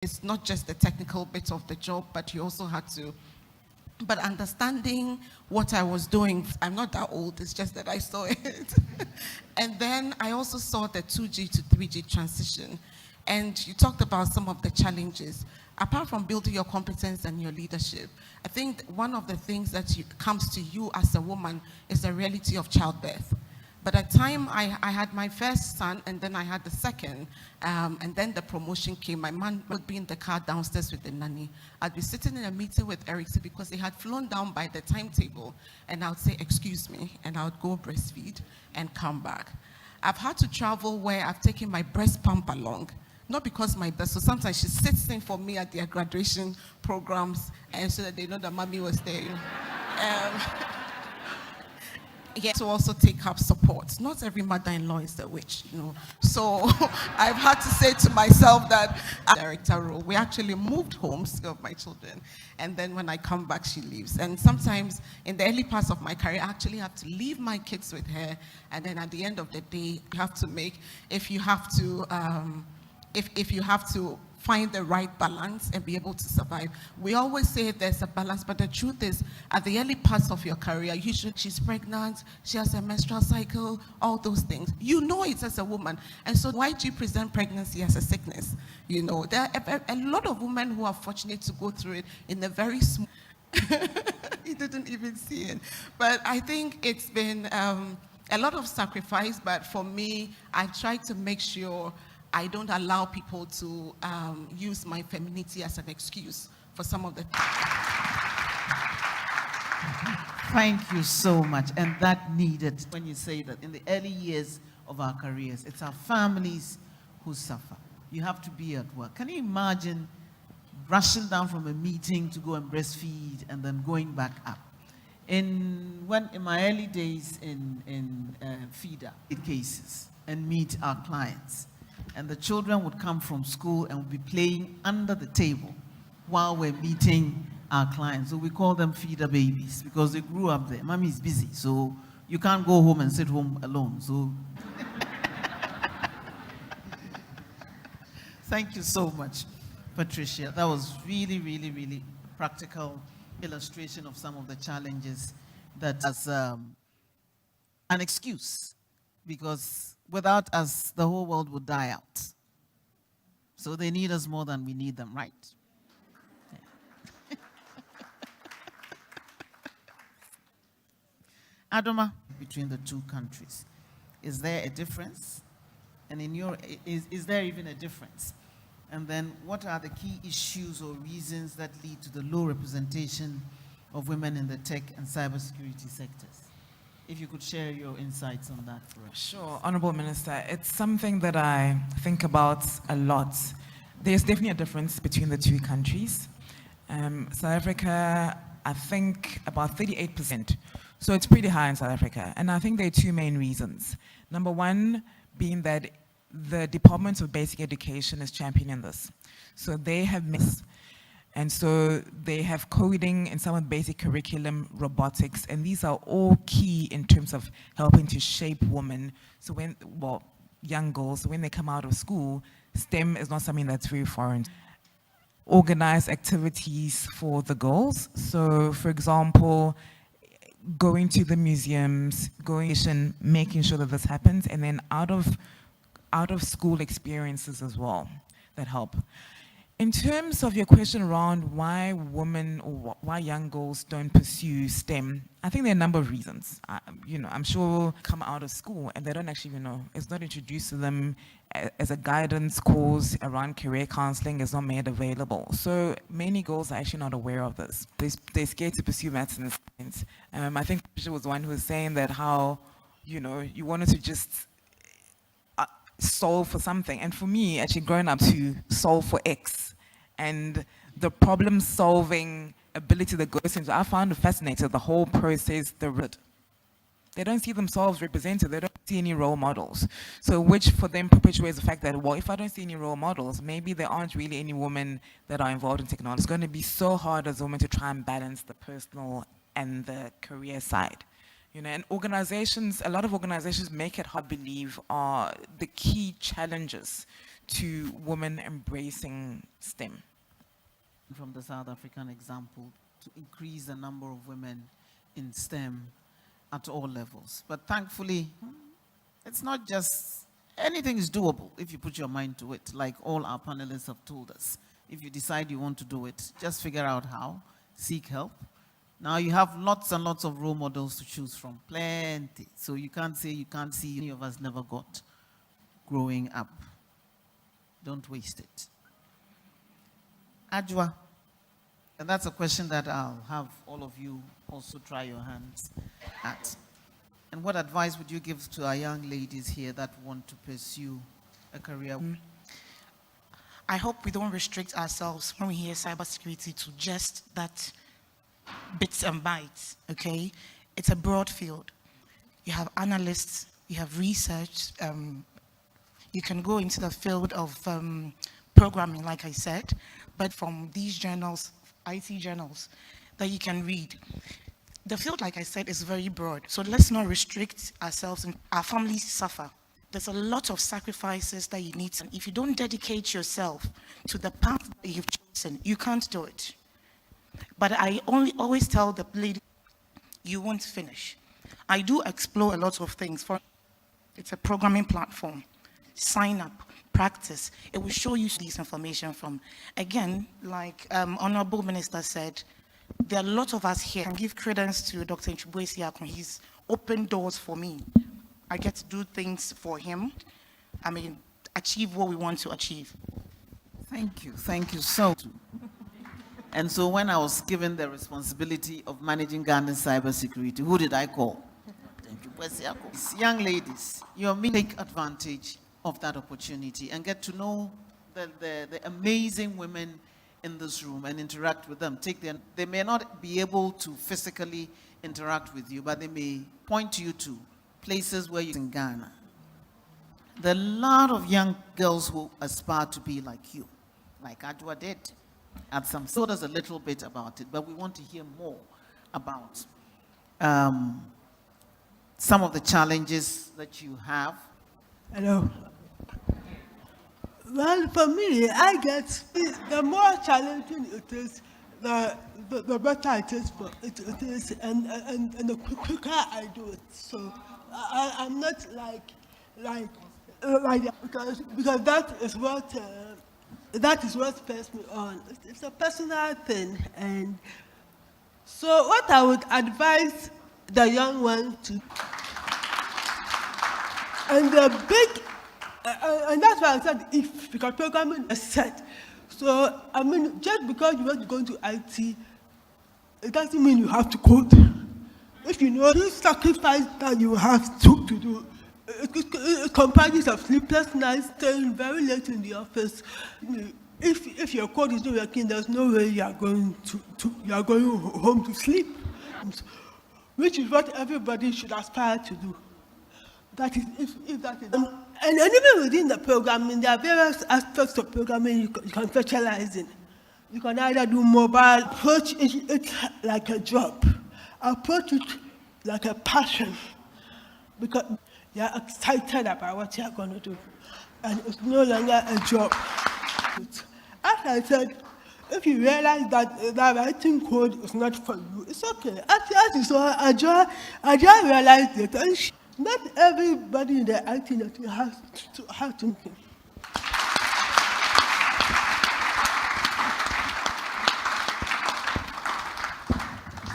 It's not just the technical bit of the job, but you also had to, but understanding what I was doing, I'm not that old, it's just that I saw it. And then I also saw the 2G to 3G transition. And you talked about some of the challenges. Apart from building your competence and your leadership, I think one of the things that comes to you as a woman is the reality of childbirth. By the time I had my first son, and then I had the second, and then the promotion came, my man would be in the car downstairs with the nanny. I'd be sitting in a meeting with Eric because he had flown down by the timetable, and I would say, excuse me, and I would go breastfeed and come back. I've had to travel where I've taken my breast pump along, not because so sometimes she sits in for me at their graduation programs, and so that they know that mommy was there. Yeah, to also take up support. Not every mother-in-law is a witch, So I've had to say to myself that director role, we actually moved homes of my children. And then when I come back, she leaves. And sometimes in the early parts of my career, I actually have to leave my kids with her. And then at the end of the day, you have to if you have to find the right balance and be able to survive. We always say there's a balance, but the truth is, at the early parts of your career, usually she's pregnant, she has a menstrual cycle, all those things. You know it as a woman. And so why do you present pregnancy as a sickness? There are a lot of women who are fortunate to go through it in a very small... You didn't even see it. But I think it's been a lot of sacrifice, but for me, I try to make sure I don't allow people to use my femininity as an excuse for some of the... Thank you so much. And that needed, when you say that in the early years of our careers, it's our families who suffer. You have to be at work. Can you imagine rushing down from a meeting to go and breastfeed and then going back up? In my early days in feeder cases and meet our clients, and the children would come from school and would be playing under the table while we're meeting our clients. So we call them feeder babies because they grew up there. Mommy is busy, so you can't go home and sit home alone. So thank you so much, Patricia. That was really, really, really practical illustration of some of the challenges that as an excuse, because without us, the whole world would die out. So they need us more than we need them, right? Yeah. Adoma, between the two countries, is there a difference? And is there even a difference? And then what are the key issues or reasons that lead to the low representation of women in the tech and cybersecurity sectors? If you could share your insights on that for us. Sure, Honorable Minister. It's something that I think about a lot. There's definitely a difference between the two countries. South Africa, I think about 38%. So it's pretty high in South Africa. And I think there are two main reasons. Number one being that the Department of Basic Education is championing this. So they have missed. And so they have coding and some of the basic curriculum, robotics, and these are all key in terms of helping to shape women. So young girls, when they come out of school, STEM is not something that's very foreign. Organize activities for the girls. So for example, going to the museums, making sure that this happens, and then out of school experiences as well that help. In terms of your question around why women or why young girls don't pursue STEM, I think there are a number of reasons. I'm sure come out of school and they don't actually know. It's not introduced to them as a guidance course around career counseling. It's not made available. So many girls are actually not aware of this. They're scared to pursue maths and science. I think she was the one who was saying that how, you wanted to just solve for something. And for me, actually growing up to solve for X and the problem solving ability that goes into, I found it fascinating, the whole process, they don't see themselves represented, they don't see any role models. So which for them perpetuates the fact that, well, if I don't see any role models, maybe there aren't really any women that are involved in technology. It's going to be so hard as a woman to try and balance the personal and the career side. And organizations, a lot of organizations make it hard to believe are the key challenges to women embracing STEM. From the South African example, to increase the number of women in STEM at all levels. But thankfully, it's not just, anything is doable if you put your mind to it, like all our panelists have told us. If you decide you want to do it, just figure out how, seek help. Now you have lots and lots of role models to choose from, plenty. So you can't say you can't see, any of us never got growing up. Don't waste it. Ajwa, and that's a question that I'll have all of you also try your hands at. And what advice would you give to our young ladies here that want to pursue a career? I hope we don't restrict ourselves when we hear cybersecurity to just that bits and bytes, okay? It's a broad field. You have analysts, you have research, you can go into the field of programming, like I said, but from these journals, IT journals, that you can read. The field, like I said, is very broad, so let's not restrict ourselves, and our families suffer. There's a lot of sacrifices that you need to, if you don't dedicate yourself to the path that you've chosen, you can't do it. But I always tell the lady, you won't finish. I do explore a lot of things. It's a programming platform. Sign up, practice. It will show you this information from, again, like Honorable Minister said, there are a lot of us here. I can give credence to Dr. Nchubuesi. He's opened doors for me. I get to do things for him. I mean, achieve what we want to achieve. Thank you so much. And so when I was given the responsibility of managing Ghana's cybersecurity, who did I call? Young ladies, you may take advantage of that opportunity and get to know the amazing women in this room and interact with them. They may not be able to physically interact with you, but they may point you to places where you're in Ghana. There are a lot of young girls who aspire to be like you, like Ajwa did. At some, so there's a little bit about it, but we want to hear more about some of the challenges that you have. Hello. Well, for me, I guess the more challenging it is, the better it is, it is, and the quicker I do it. So I'm not like because that is what spurs me on. It's a personal thing, and so what I would advise the young ones to, and the big, and that's why I said if, because programming is set. So I mean, just because you want to go into IT, it doesn't mean you have to code. If you know the sacrifice that you have to do, it comprises of sleepless nights, staying very late in the office. If your code is not working, there's no way you are going home to sleep, which is what everybody should aspire to do. That is, if that is. And even within the programming, there are various aspects of programming you can specialize in. You can either do mobile, approach it like a job, approach it like a passion, because you're excited about what you're going to do, and it's no longer a job. As I said, if you realize that writing code is not for you, it's okay. As you saw, Ajwa realized it, and not everybody in the IT industry has to think.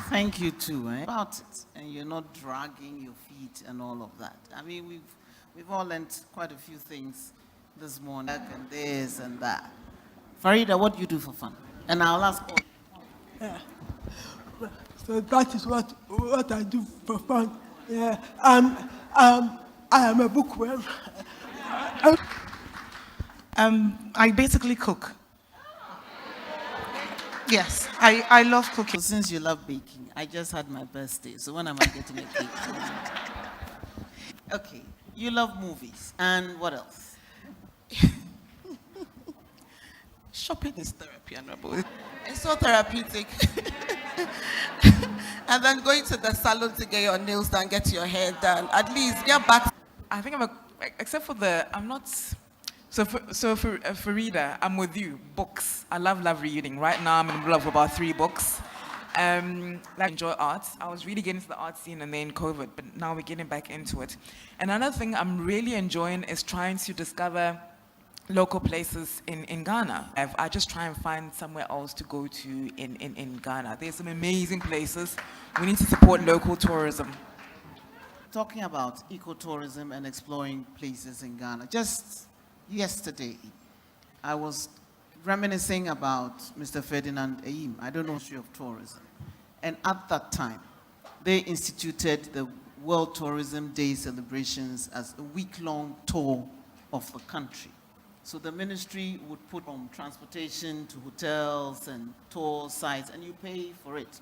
Thank you too, about it, and you're not dragging your feet and all of that. I mean, we've all learned quite a few things this morning, and this and that. Farida, what do you do for fun? And I'll ask all. Yeah. So that is what I do for fun. Yeah. I am a bookworm. I basically cook. Yes, I love cooking. Since you love baking, I just had my birthday, so when am I getting a cake? Okay, you love movies, and what else? Shopping is therapy, Honorable. It's so therapeutic. And then going to the salon to get your nails done, get your hair done. At least get back. I think except for I'm not For Farida, I'm with you. Books. I love reading. Right now, I'm in the middle of about 3 books. Like enjoy art. I was really getting into the art scene and then COVID, but now we're getting back into it. And another thing I'm really enjoying is trying to discover local places in Ghana. I just try and find somewhere else to go to in Ghana. There's some amazing places. We need to support local tourism. Talking about ecotourism and exploring places in Ghana. Just yesterday, I was reminiscing about Mr. Ferdinand Eyim. I don't know history of tourism. And at that time, they instituted the World Tourism Day celebrations as a week-long tour of the country. So the ministry would put from transportation to hotels and tour sites, and you pay for it.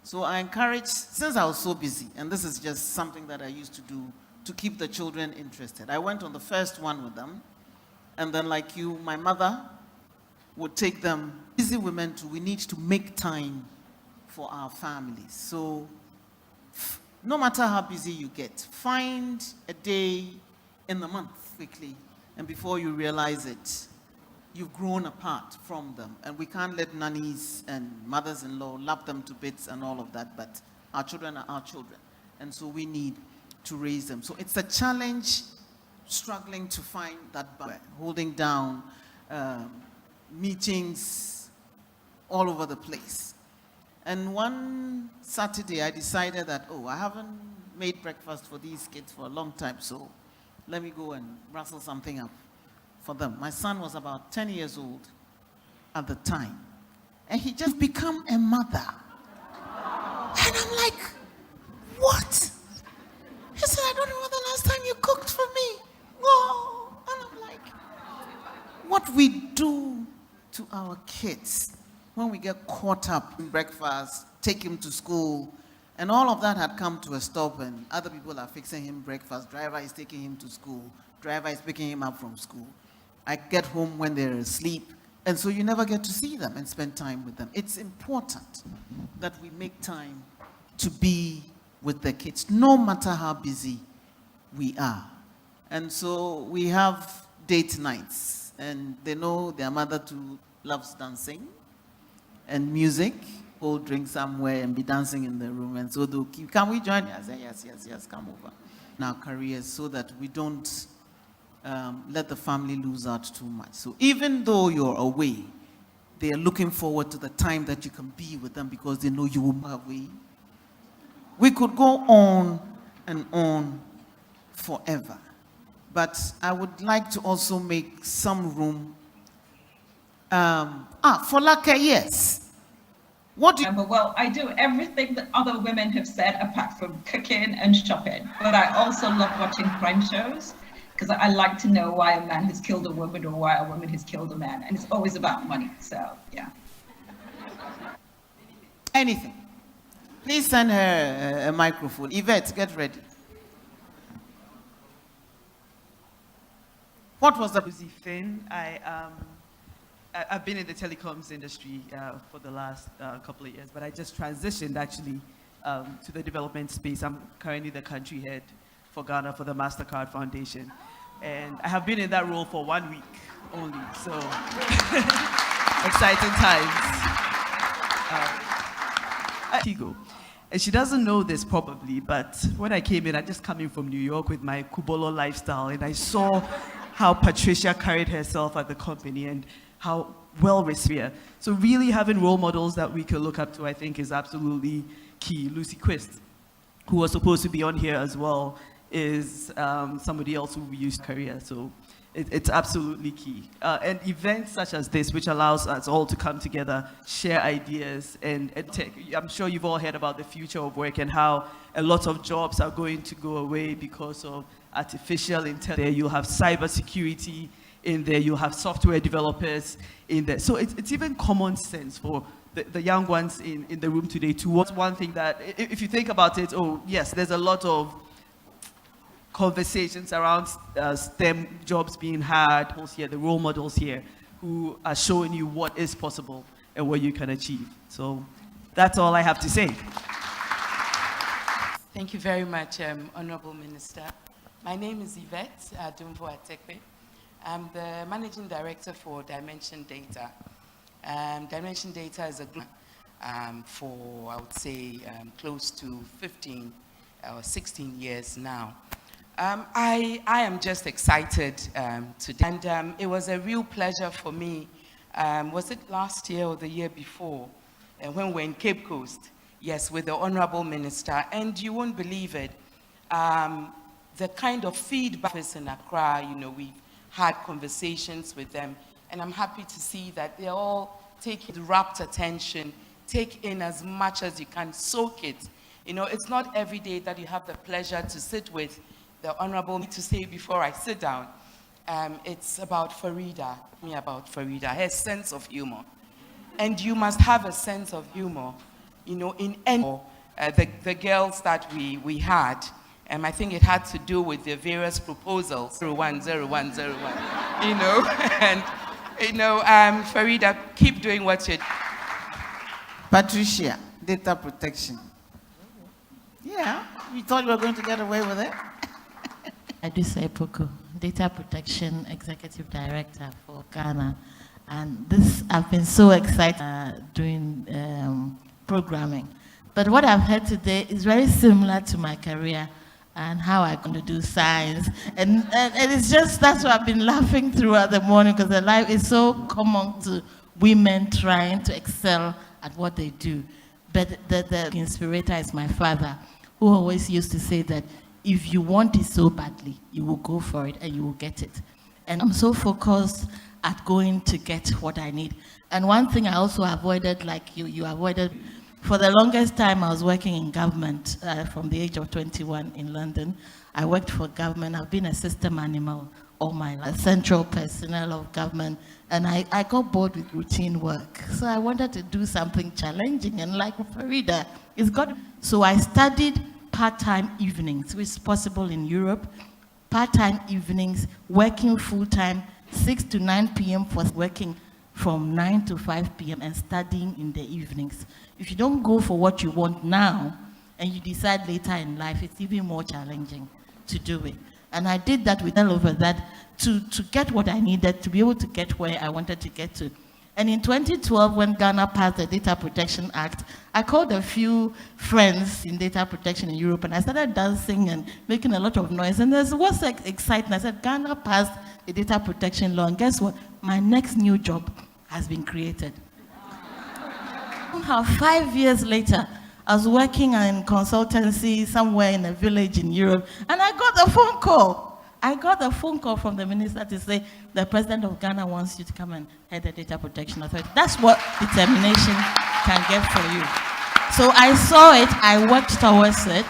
So I encourage, since I was so busy, and this is just something that I used to do to keep the children interested. I went on the first one with them, and then like you, my mother would take them, busy women too, we need to make time for our families. So no matter how busy you get, find a day in the month quickly, and before you realize it, you've grown apart from them. And we can't let nannies and mothers-in-law love them to bits and all of that, but our children are our children. And so we need to raise them. So it's a challenge struggling to find that balance, holding down meetings all over the place. And one Saturday I decided that, oh, I haven't made breakfast for these kids for a long time, so let me go and rustle something up for them. My son was about 10 years old at the time, and he just become a mother. And I'm like, what? He said, I don't know when the last time you cooked for me. Whoa. And I'm like, what we do to our kids when we get caught up in breakfast, take him to school, and all of that had come to a stop, and other people are fixing him breakfast. Driver is taking him to school. Driver is picking him up from school. I get home when they're asleep, and so you never get to see them and spend time with them. It's important that we make time to be with the kids, no matter how busy we are. And so we have date nights, and they know their mother too loves dancing and music. Go drink somewhere and be dancing in the room, and so they'll keep, can we join you? I say, yes, come over. In our careers, so that we don't let the family lose out too much. So even though you're away, they are looking forward to the time that you can be with them because they know you will be away. We could go on and on forever, but I would like to also make some room. For Laka, yes. What do you... Well, I do everything that other women have said apart from cooking and shopping, but I also love watching crime shows because I like to know why a man has killed a woman or why a woman has killed a man, and it's always about money, so yeah. Anything. Please send her a microphone. Yvette, get ready. What was the... Lucy Finn. I've been in the telecoms industry for the last couple of years, but I just transitioned actually to the development space. I'm currently the country head for Ghana for the MasterCard Foundation. And I have been in that role for 1 week only, so exciting times. Tigo. And she doesn't know this probably, but when I came in, I just come in from New York with my Kubolo lifestyle, and I saw how Patricia carried herself at the company and how well received. So really having role models that we could look up to, I think, is absolutely key. Lucy Quist, who was supposed to be on here as well, is somebody else who we used career. So it's absolutely key. And events such as this, which allows us all to come together, share ideas, and take. I'm sure you've all heard about the future of work and how a lot of jobs are going to go away because of artificial intelligence. You'll have cybersecurity in there, you'll have software developers in there. So it's even common sense for the young ones in the room today to watch. One thing that, if you think about it, oh yes, there's a lot of conversations around STEM jobs being had, here, the role models here, who are showing you what is possible and what you can achieve. So that's all I have to say. Thank you very much, Honorable Minister. My name is Yvette Dumbo Atekwe. I'm the Managing Director for Dimension Data. Dimension Data is a group for, I would say, close to 15 or 16 years now. I am just excited today, and it was a real pleasure for me. Was it last year or the year before, when we were in Cape Coast? Yes, with the Honorable Minister, and you won't believe it. The kind of feedback in Accra, you know, we've had conversations with them, and I'm happy to see that they're all taking rapt attention, take in as much as you can, soak it. You know, it's not every day that you have the pleasure to sit with the Honorable, to say before I sit down, it's about Farida, her sense of humor. And you must have a sense of humor, you know, in any, the girls that we had, I think it had to do with the various proposals, 010101, you know, and, you know, Farida, keep doing what you're doing. Patricia, data protection. Yeah, you thought you were going to get away with it? I do say Poco, Data Protection Executive Director for Ghana. And this, I've been so excited doing programming. But what I've heard today is very similar to my career and how I'm going to do science. And it's just, that's why I've been laughing throughout the morning, because the life is so common to women trying to excel at what they do. But the inspirator is my father, who always used to say that if you want it so badly, you will go for it and you will get it. And I'm so focused at going to get what I need. And one thing I also avoided, like you avoided, for the longest time I was working in government from the age of 21 in London. I worked for government. I've been a system animal all my life, central personnel of government, and I got bored with routine work. So I wanted to do something challenging, and like Farida, it's got. So I studied part-time evenings, which is possible in Europe, part-time evenings, working full-time, 6 to 9 p.m. for working from 9 to 5 p.m. and studying in the evenings. If you don't go for what you want now, and you decide later in life, it's even more challenging to do it. And I did that with all over that to get what I needed, to be able to get where I wanted to get to. And in 2012, when Ghana passed the Data Protection Act, I called a few friends in data protection in Europe, and I started dancing and making a lot of noise. And there was excitement. I said, Ghana passed the data protection law, and guess what? My next new job has been created. Somehow, 5 years later, I was working in consultancy somewhere in a village in Europe, and I got a phone call. I got a phone call from the minister to say, the president of Ghana wants you to come and head the Data Protection Authority. That's what determination can get for you. So I saw it, I worked towards it,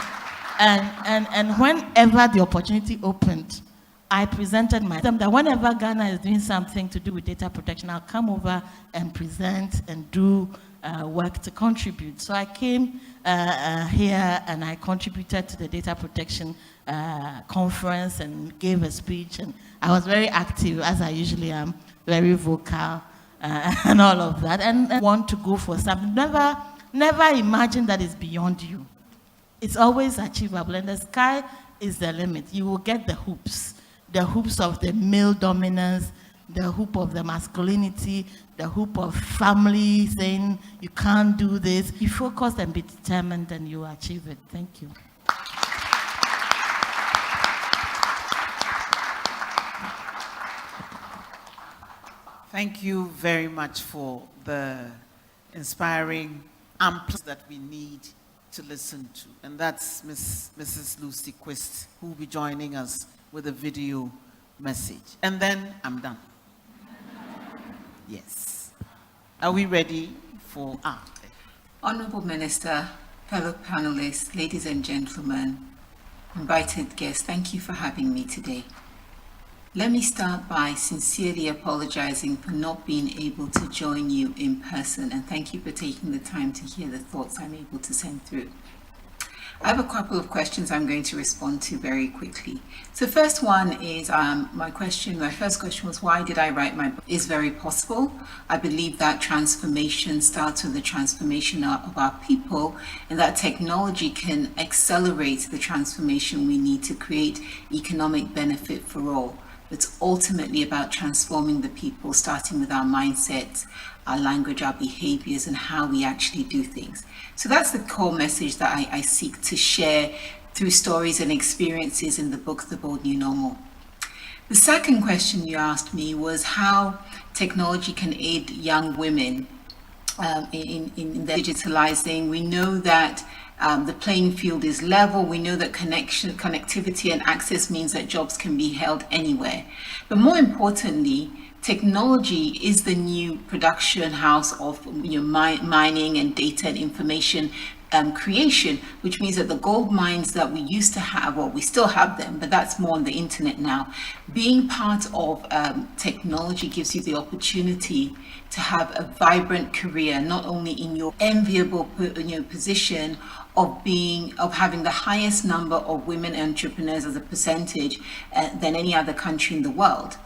and whenever the opportunity opened, I presented myself that whenever Ghana is doing something to do with data protection, I'll come over and present and do work to contribute. So I came here and I contributed to the data protection conference and gave a speech, and I was very active, as I usually am, very vocal and all of that, and want to go for something. Never imagine that it's beyond you. It's always achievable, and the sky is the limit. You will get the hoops of the male dominance, the hoop of the masculinity, the hoop of family saying you can't do this. You focus and be determined and you achieve it. Thank you. Thank you very much for the inspiring amps that we need to listen to. And that's Mrs. Lucy Quist, who will be joining us with a video message. And then I'm done. Yes. Are we ready for Honorable Minister, fellow panelists, ladies and gentlemen, invited guests, thank you for having me today. Let me start by sincerely apologizing for not being able to join you in person, and thank you for taking the time to hear the thoughts I'm able to send through. I have a couple of questions I'm going to respond to very quickly. So first one is my first question was, why did I write my book? Is very possible. I believe that transformation starts with the transformation of our people, and that technology can accelerate the transformation we need to create economic benefit for all. It's ultimately about transforming the people, starting with our mindsets, our language, our behaviors, and how we actually do things. So that's the core message that I seek to share through stories and experiences in the book, The Bold New Normal. The second question you asked me was how technology can aid young women in their digitalizing. We know that the playing field is level. We know that connectivity and access means that jobs can be held anywhere. But more importantly, technology is the new production house of mining and data and information creation, which means that the gold mines that we used to have, well, we still have them, but that's more on the internet now. Being part of technology gives you the opportunity to have a vibrant career, not only in your enviable position of having the highest number of women entrepreneurs as a percentage than any other country in the world.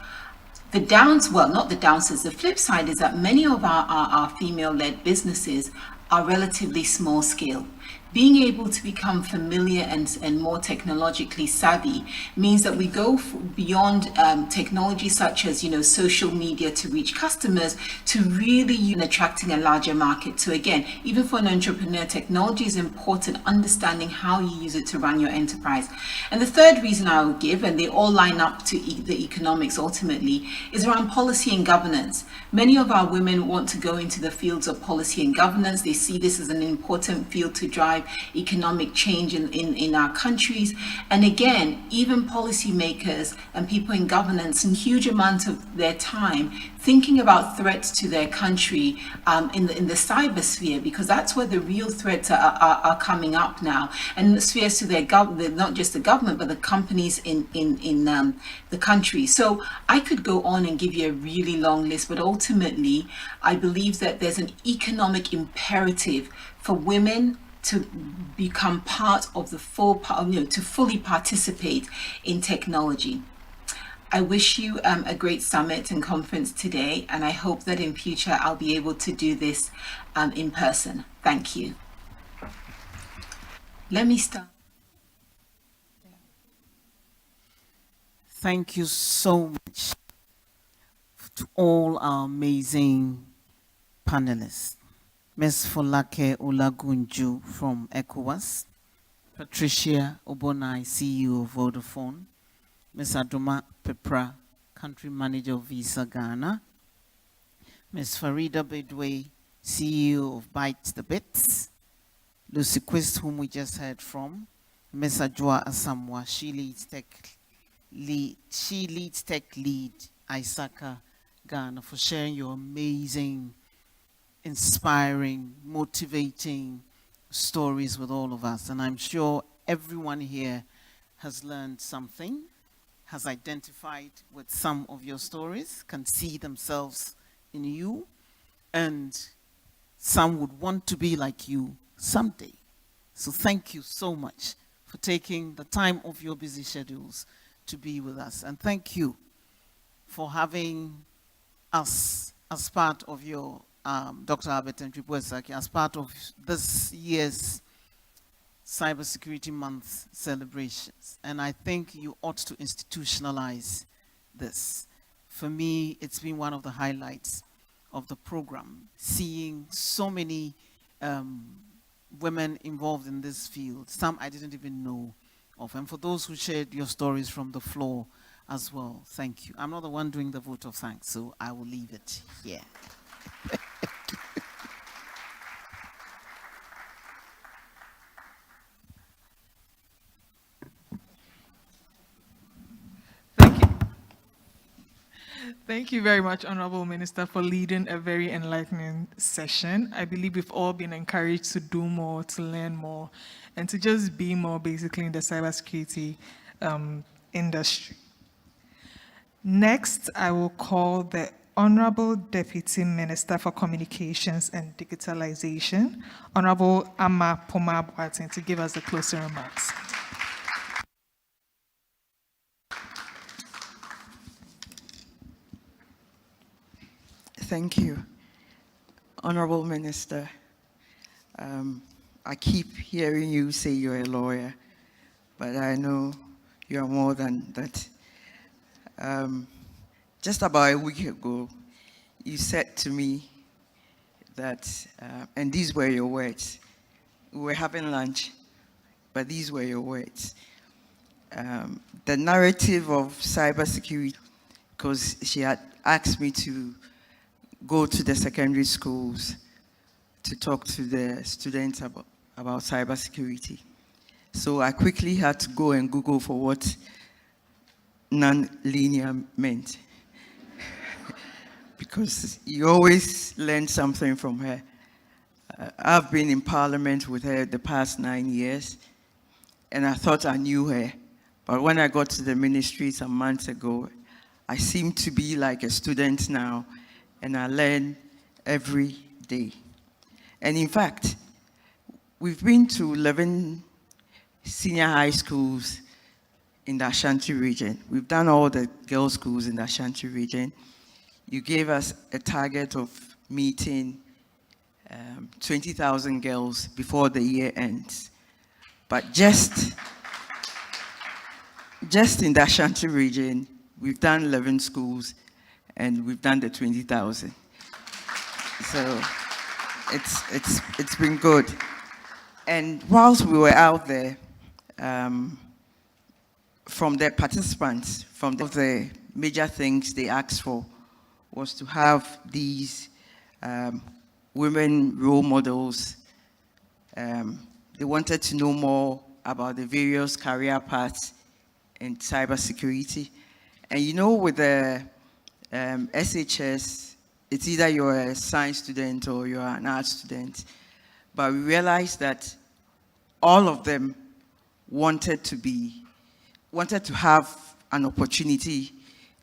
The flip side is that many of our female-led businesses are relatively small scale. Being able to become familiar and more technologically savvy means that we go beyond technology such as social media to reach customers to really attracting a larger market. So again, even for an entrepreneur, technology is important, understanding how you use it to run your enterprise. And the third reason I would give, and they all line up to the economics ultimately, is around policy and governance. Many of our women want to go into the fields of policy and governance. They see this as an important field to drive economic change in our countries. And again, even policymakers and people in governance spend huge amounts of their time thinking about threats to their country in the cyber sphere, because that's where the real threats are coming up now, and the spheres to their government, not just the government, but the companies in the country. So I could go on and give you a really long list, but ultimately, I believe that there's an economic imperative for women to become part of the to fully participate in technology. I wish you a great summit and conference today, and I hope that in future I'll be able to do this in person. Thank you. Let me start. Thank you so much to all our amazing panelists. Ms. Folake Olagunju from ECOWAS, Patricia Obonai, CEO of Vodafone, Ms. Adoma Pepra, Country Manager of Visa Ghana, Ms. Farida Bedwe, CEO of Bite the Bits, Lucy Quist, whom we just heard from, Ms. Ajua Asamwa, she leads Tech Lead Isaka Ghana, for sharing your amazing, inspiring, motivating stories with all of us. And I'm sure everyone here has learned something, has identified with some of your stories, can see themselves in you, and some would want to be like you someday. So thank you so much for taking the time of your busy schedules to be with us. And thank you for having us as part of your Dr. Albert and Tripuesaki, as part of this year's Cybersecurity Month celebrations. And I think you ought to institutionalize this. For me, it's been one of the highlights of the program, seeing so many women involved in this field, some I didn't even know of. And for those who shared your stories from the floor as well, thank you. I'm not the one doing the vote of thanks, so I will leave it here. Thank you very much, Honorable Minister, for leading a very enlightening session. I believe we've all been encouraged to do more, to learn more, and to just be more basically in the cybersecurity industry. Next, I will call the Honorable Deputy Minister for Communications and Digitalization, Honorable Amma Poma-Boateng, to give us the closing remarks. Thank you. Honorable Minister, I keep hearing you say you're a lawyer, but I know you're more than that. Just about a week ago, you said to me that, and these were your words, we were having lunch, but these were your words. The narrative of cybersecurity, because she had asked me to go to the secondary schools to talk to the students about cybersecurity. So I quickly had to go and Google for what non-linear meant. Because you always learn something from her. I've been in parliament with her the past 9 years, and I thought I knew her. But when I got to the ministry some months ago, I seem to be like a student now, and I learn every day. And in fact, we've been to 11 senior high schools in the Ashanti region. We've done all the girls' schools in the Ashanti region. You gave us a target of meeting 20,000 girls before the year ends. But just in the Ashanti region, we've done 11 schools and we've done the 20,000. So it's been good. And whilst we were out there, from the participants, from the major things they asked for was to have these women role models. They wanted to know more about the various career paths in cybersecurity. And you know, with the SHS, it's either you're a science student or you're an art student. But we realized that all of them wanted to have an opportunity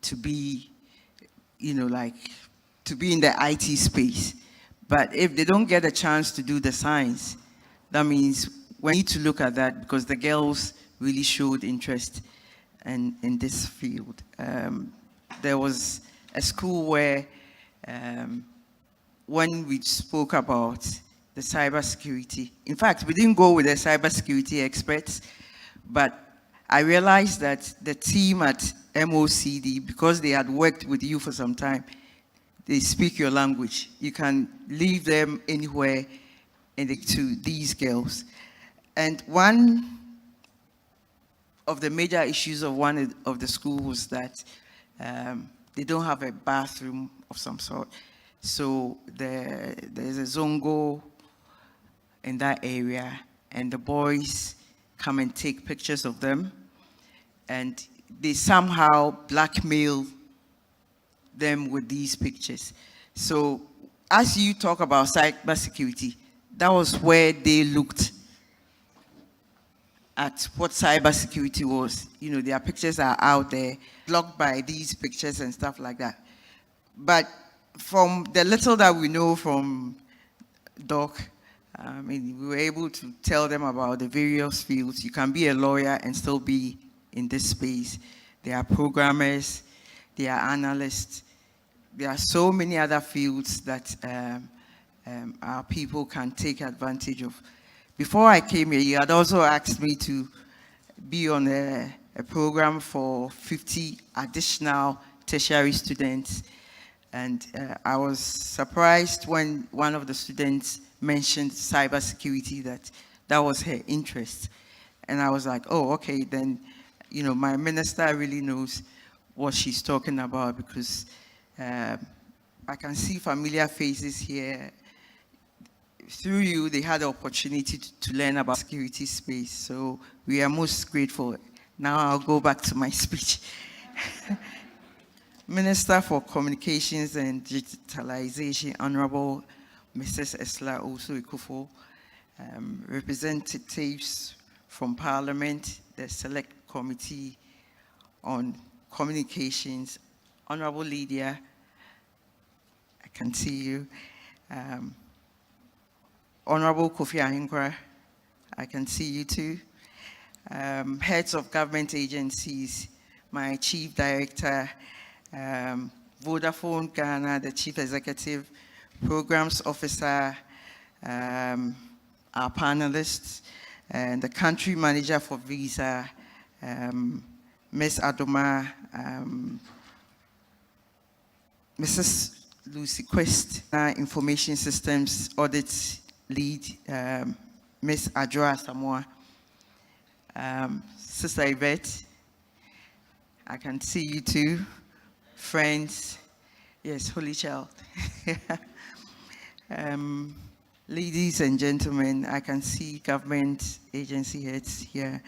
to be, to be in the IT space. But if they don't get a chance to do the science, that means we need to look at that, because the girls really showed interest in this field. There was a school where when we spoke about the cybersecurity, in fact, we didn't go with the cybersecurity experts, but I realized that the team at MOCD, because they had worked with you for some time, they speak your language. You can leave them anywhere to these girls. And one of the major issues of one of the schools was that they don't have a bathroom of some sort. So there's a zongo in that area, and the boys come and take pictures of them, and they somehow blackmail them with these pictures. So as you talk about cybersecurity, that was where they looked at what cybersecurity was. You know, their pictures are out there, blocked by these pictures and stuff like that. But from the little that we know from Doc, we were able to tell them about the various fields. You can be a lawyer and still be in this space. There are programmers, there are analysts. There are so many other fields that our people can take advantage of. Before I came here, you had also asked me to be on a program for 50 additional tertiary students. And I was surprised when one of the students mentioned cybersecurity, that was her interest. And I was like, oh, okay, then, you know, my minister really knows what she's talking about, because I can see familiar faces here. Through you, they had the opportunity to learn about security space, so we are most grateful. Now I'll go back to my speech. Minister for Communications and Digitalization, Honorable Mrs. Esla Osu-Ikufo, representatives from Parliament, the Select Committee on Communications, Honorable Lydia, I can see you, Honorable Kofi Ahinkra, I can see you too, heads of government agencies, my Chief Director, Vodafone Ghana, the Chief Executive, Programs Officer, our panelists, and the Country Manager for Visa, Ms. Adoma, Mrs. Lucy Quest, Information Systems Audit Lead, Ms. Adjoa Samoa, Sister Yvette, I can see you too, friends, yes, Holy Child. Ladies and gentlemen, I can see government agency heads here.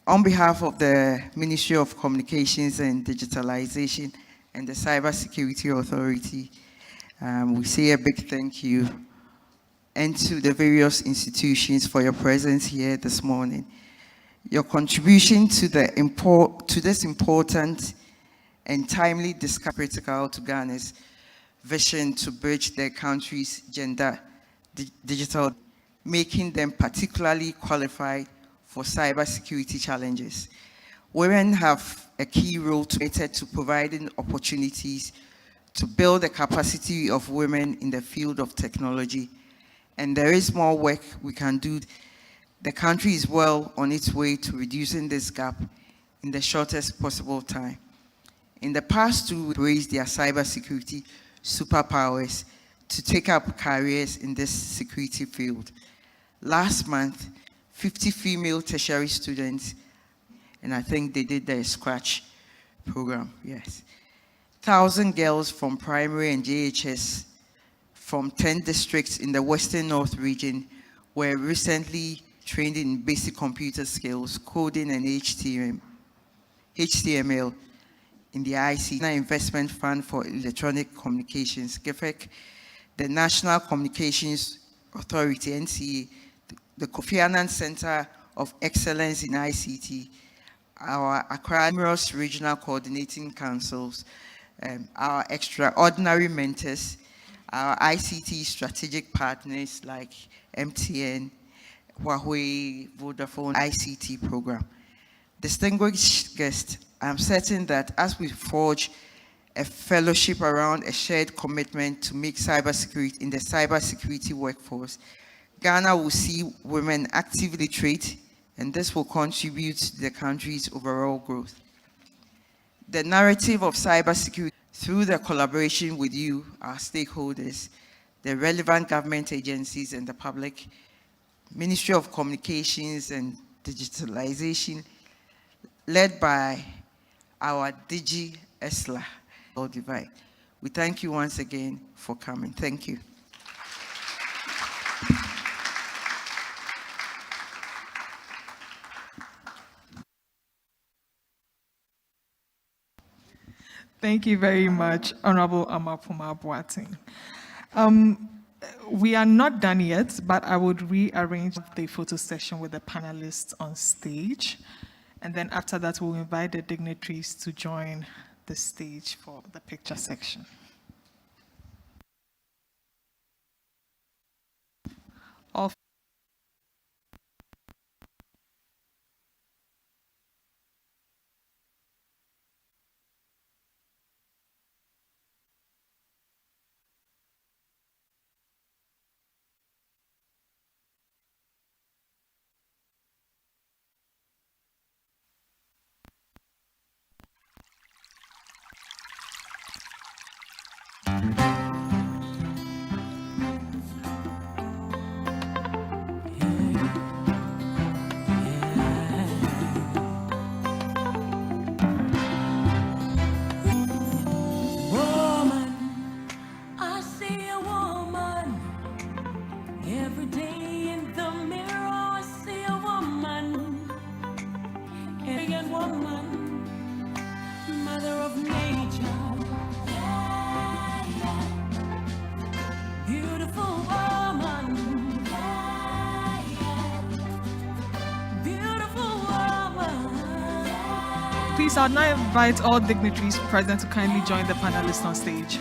On behalf of the Ministry of Communications and Digitalization and the Cybersecurity Authority, we say a big thank you, and to the various institutions for your presence here this morning. Your contribution to this important and timely discussion critical to Ghana's vision to bridge their country's gender digital, making them particularly qualified for cybersecurity challenges. Women have a key role to providing opportunities to build the capacity of women in the field of technology, and there is more work we can do. The country is well on its way to reducing this gap in the shortest possible time. In the past 2 weeks, raised their cybersecurity superpowers to take up careers in this security field. Last month, 50 female tertiary students, and I think they did the Scratch program, yes. 1,000 girls from primary and JHS from 10 districts in the Western North region were recently trained in basic computer skills, coding and HTML in the ICT Investment Fund for Electronic Communications, GIFEC, the National Communications Authority, NCA, the Kofi Annan Center of Excellence in ICT, our Accra numerous regional coordinating councils, our extraordinary mentors, our ICT strategic partners like MTN, Huawei, Vodafone, ICT program. Distinguished guests, I'm certain that as we forge a fellowship around a shared commitment to make cybersecurity in the cybersecurity workforce, Ghana will see women actively literate, and this will contribute to the country's overall growth. The narrative of cybersecurity, through the collaboration with you, our stakeholders, the relevant government agencies and the public, Ministry of Communications and Digitalization, led by our DG Esla, or Divide. We thank you once again for coming. Thank you. Thank you very much, Honorable Amapuma Boateng. We are not done yet, but I would rearrange the photo session with the panelists on stage. And then after that, we'll invite the dignitaries to join the stage for the picture section. All Please, I'd now invite all dignitaries present to kindly join the panelists on stage.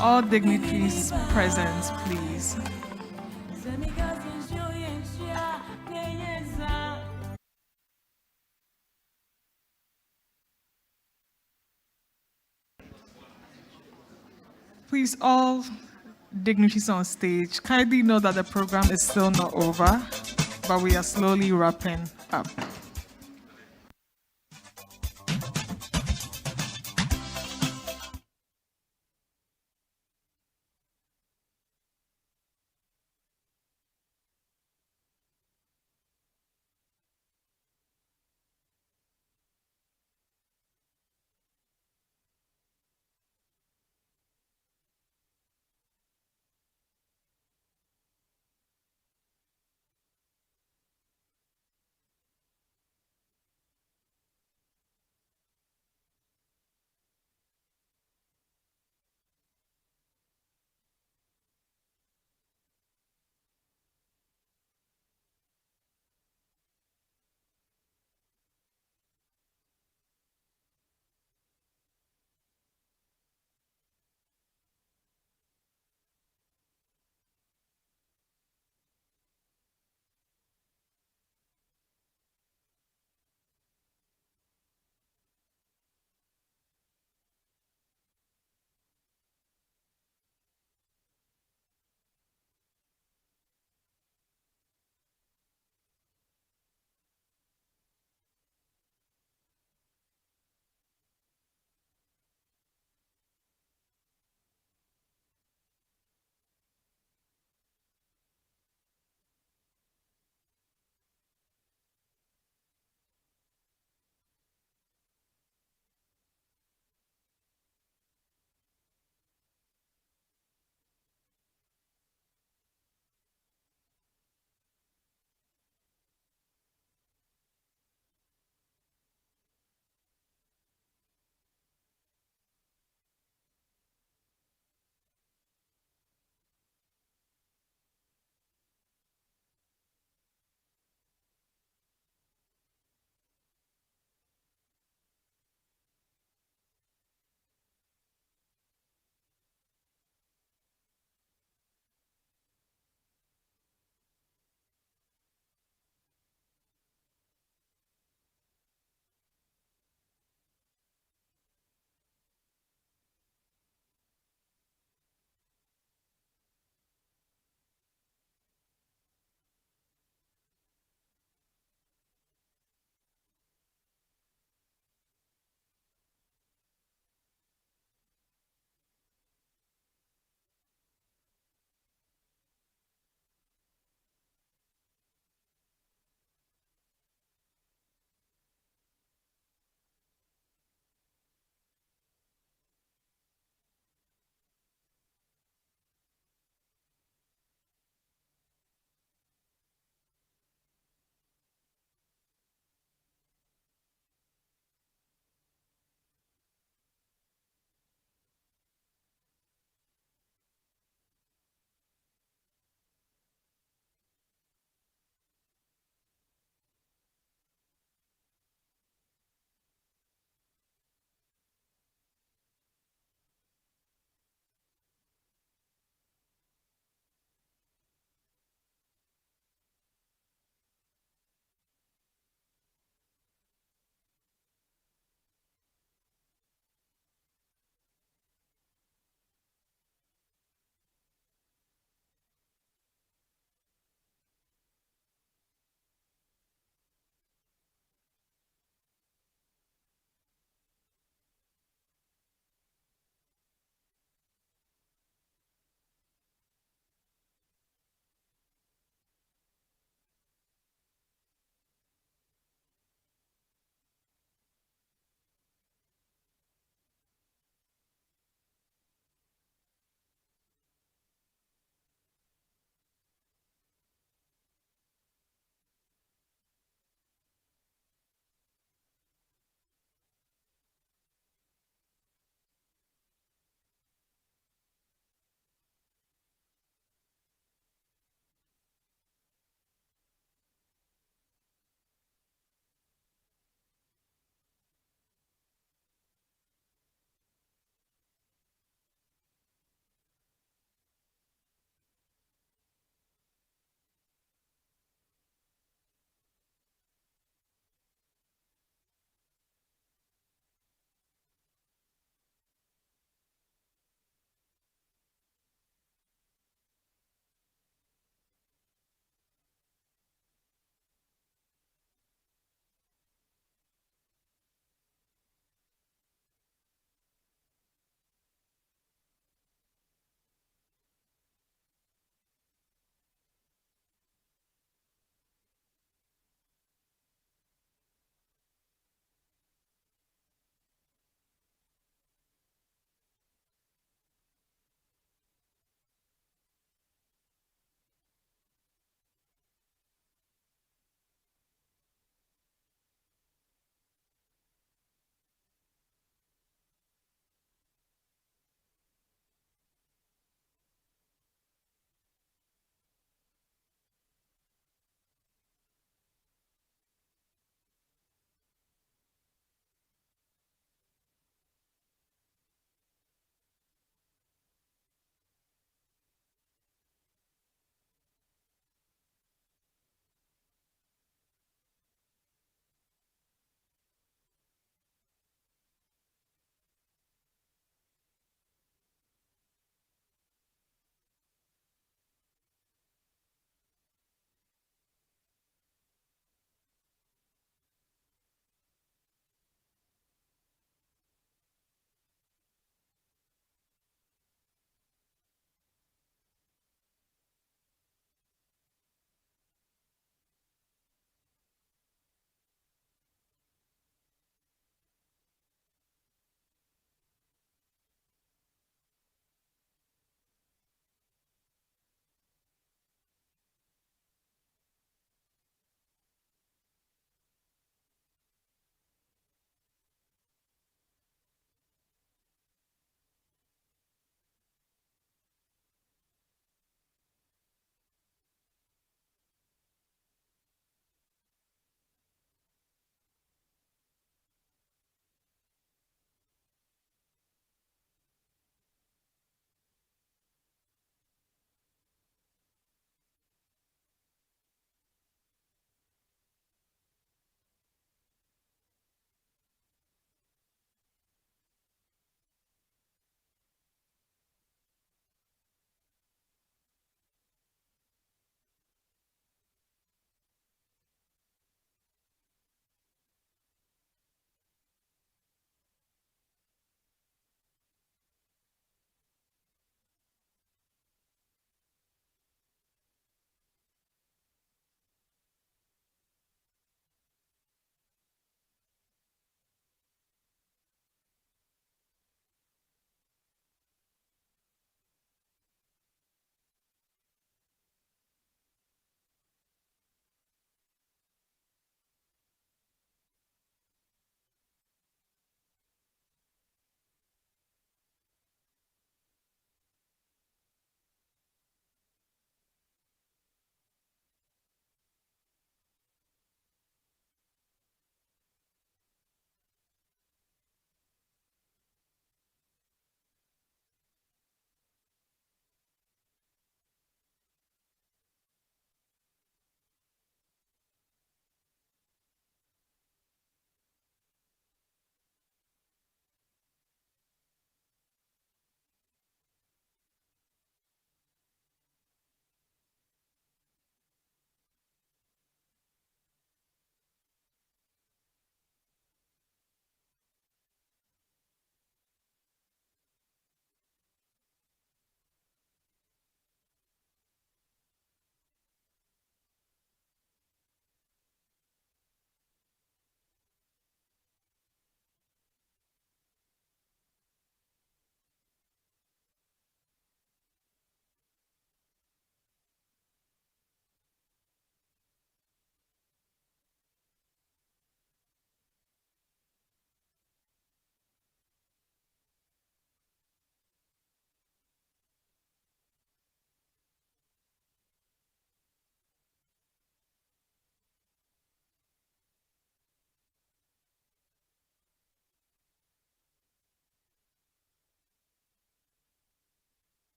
All dignitaries present, please. Please, all dignitaries on stage, kindly know that the program is still not over, but we are slowly wrapping up.